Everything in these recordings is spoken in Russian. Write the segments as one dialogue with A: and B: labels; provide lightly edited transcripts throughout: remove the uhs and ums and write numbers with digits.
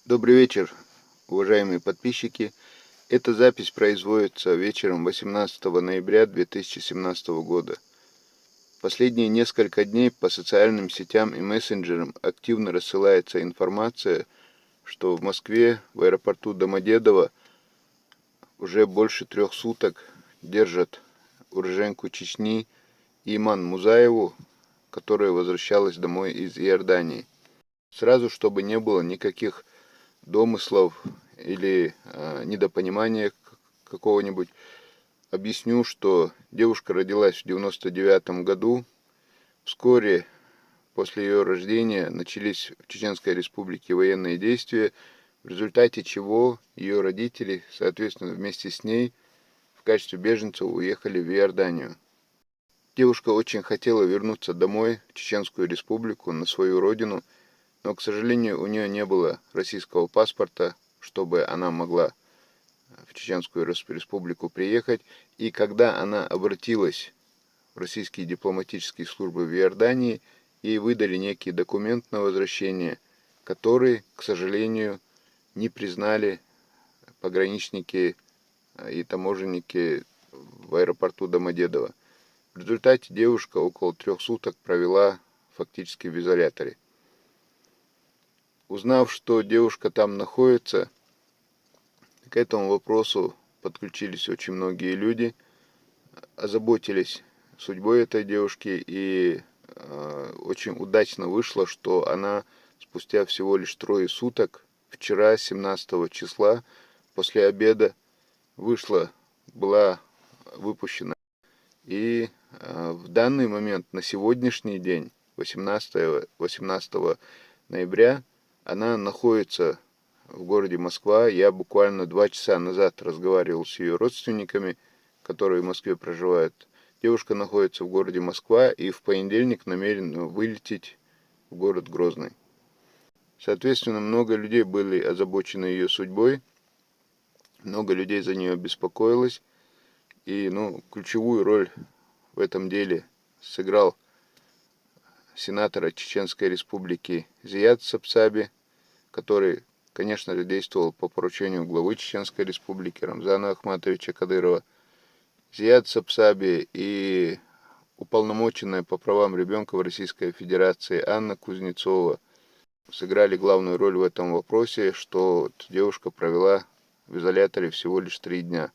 A: Добрый вечер, уважаемые подписчики. Эта запись производится вечером 18 ноября 2017 года. Последние несколько дней по социальным сетям и мессенджерам активно рассылается информация, что в Москве, в аэропорту Домодедово, уже больше 3 суток держат уроженку Чечни Иман Музаеву, которая возвращалась домой из Иордании. Сразу, чтобы не было никаких домыслов или недопонимания какого-нибудь, объясню, что девушка родилась в 99 году. Вскоре после ее рождения начались в Чеченской Республике военные действия, в результате чего ее родители, соответственно, вместе с ней в качестве беженцев уехали в Иорданию. Девушка очень хотела вернуться домой, в Чеченскую Республику, на свою родину, но, к сожалению, у нее не было российского паспорта, чтобы она могла в Чеченскую Республику приехать. И когда она обратилась в российские дипломатические службы в Иордании, ей выдали некий документ на возвращение, который, к сожалению, не признали пограничники и таможенники в аэропорту Домодедово. В результате девушка около 3 суток провела фактически в изоляторе. Узнав, что девушка там находится, к этому вопросу подключились очень многие люди, озаботились судьбой этой девушки, и очень удачно вышло, что она спустя всего лишь 3 суток, вчера, 17 числа, после обеда, была выпущена. И в данный момент, на сегодняшний день, 18 ноября, она находится в городе Москва. Я буквально 2 часа назад разговаривал с ее родственниками, которые в Москве проживают. Девушка находится в городе Москва и в понедельник намерена вылететь в город Грозный. Соответственно, много людей были озабочены ее судьбой, много людей за нее беспокоилось. И ключевую роль в этом деле сыграл сенатор Чеченской Республики Зият Сапсаби, который, конечно же, действовал по поручению главы Чеченской Республики Рамзана Ахматовича Кадырова. Зият Сапсаби и уполномоченная по правам ребенка в Российской Федерации Анна Кузнецова сыграли главную роль в этом вопросе, что девушка провела в изоляторе всего лишь 3 дня.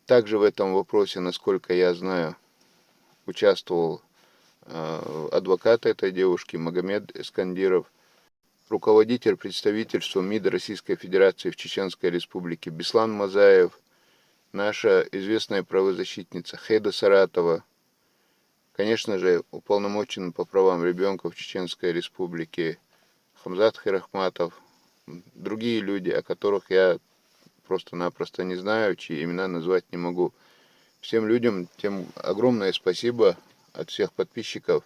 A: Также в этом вопросе, насколько я знаю, участвовал адвокат этой девушки Магомед Эскандиров, руководитель представительства МИД Российской Федерации в Чеченской Республике Беслан Мазаев, наша известная правозащитница Хеда Саратова, конечно же, уполномоченный по правам ребенка в Чеченской Республике Хамзат Хирахматов, другие люди, о которых я просто-напросто не знаю, чьи имена назвать не могу. Всем людям тем огромное спасибо от всех подписчиков,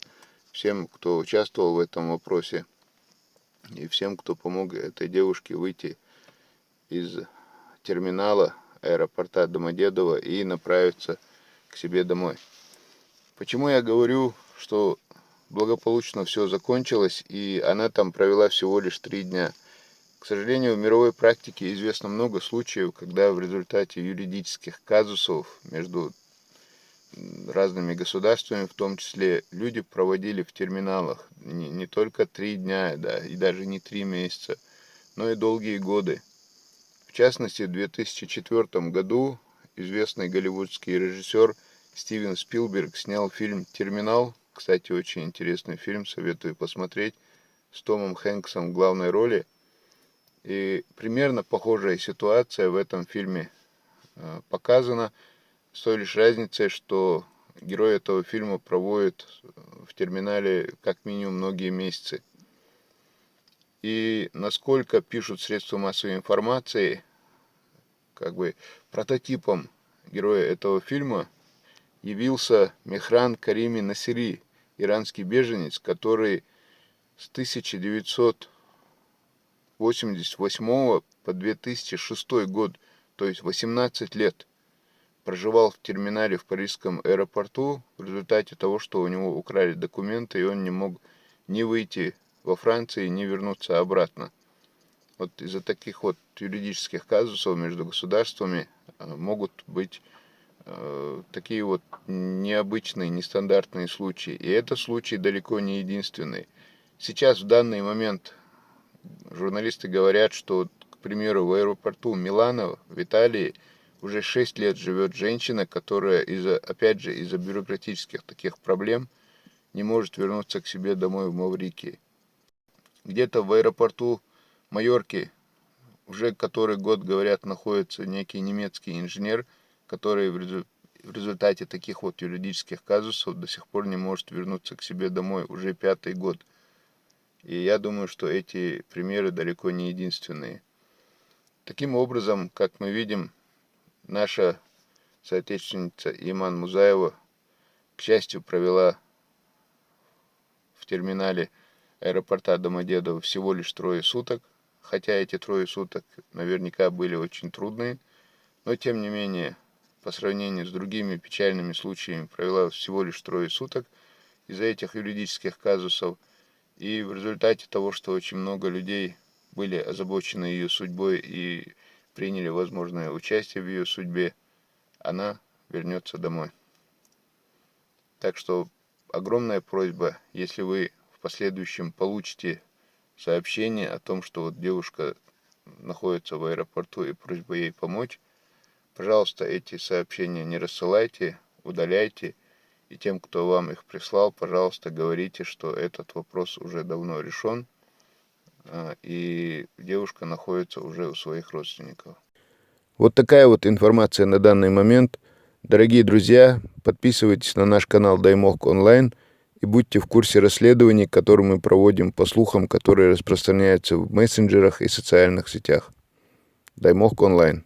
A: всем, кто участвовал в этом вопросе, и всем, кто помог этой девушке выйти из терминала аэропорта Домодедово и направиться к себе домой. Почему я говорю, что благополучно все закончилось, и она там провела всего лишь 3 дня? К сожалению, в мировой практике известно много случаев, когда в результате юридических казусов между разными государствами, в том числе, люди проводили в терминалах не только 3 дня, да, и даже не 3 месяца, но и долгие годы. В частности, в 2004 году известный голливудский режиссер Стивен Спилберг снял фильм «Терминал». Кстати, очень интересный фильм, советую посмотреть, с Томом Хэнксом в главной роли. И примерно похожая ситуация в этом фильме показана, с той лишь разницей, что герой этого фильма проводит в терминале как минимум многие месяцы. И насколько пишут средства массовой информации, прототипом героя этого фильма явился Мехран Карими Насири, иранский беженец, который с 1988 по 2006 год, то есть 18 лет, проживал в терминале в парижском аэропорту в результате того, что у него украли документы, и он не мог ни выйти во Франции, ни вернуться обратно. Вот из-за таких вот юридических казусов между государствами могут быть такие вот необычные, нестандартные случаи. И этот случай далеко не единственный. Сейчас, в данный момент, журналисты говорят, что, к примеру, в аэропорту Милана в Италии уже 6 лет живет женщина, которая опять же, из-за бюрократических таких проблем не может вернуться к себе домой в Маврикии. Где-то в аэропорту Майорки уже который год, говорят, находится некий немецкий инженер, который в результате таких вот юридических казусов до сих пор не может вернуться к себе домой уже 5-й год. И я думаю, что эти примеры далеко не единственные. Таким образом, как мы видим, наша соотечественница Иман Музаева, к счастью, провела в терминале аэропорта Домодедово всего лишь 3 суток, хотя эти 3 суток наверняка были очень трудные, но тем не менее, по сравнению с другими печальными случаями, провела всего лишь 3 суток из-за этих юридических казусов, и в результате того, что очень много людей были озабочены ее судьбой и приняли возможное участие в ее судьбе, она вернется домой. Так что огромная просьба, если вы в последующем получите сообщение о том, что вот девушка находится в аэропорту и просьба ей помочь, пожалуйста, эти сообщения не рассылайте, удаляйте. И тем, кто вам их прислал, пожалуйста, говорите, что этот вопрос уже давно решен, и девушка находится уже у своих родственников. Вот такая вот информация на данный момент. Дорогие друзья, подписывайтесь на наш канал Даймок Онлайн и будьте в курсе расследований, которые мы проводим по слухам, которые распространяются в мессенджерах и социальных сетях. Даймок Онлайн.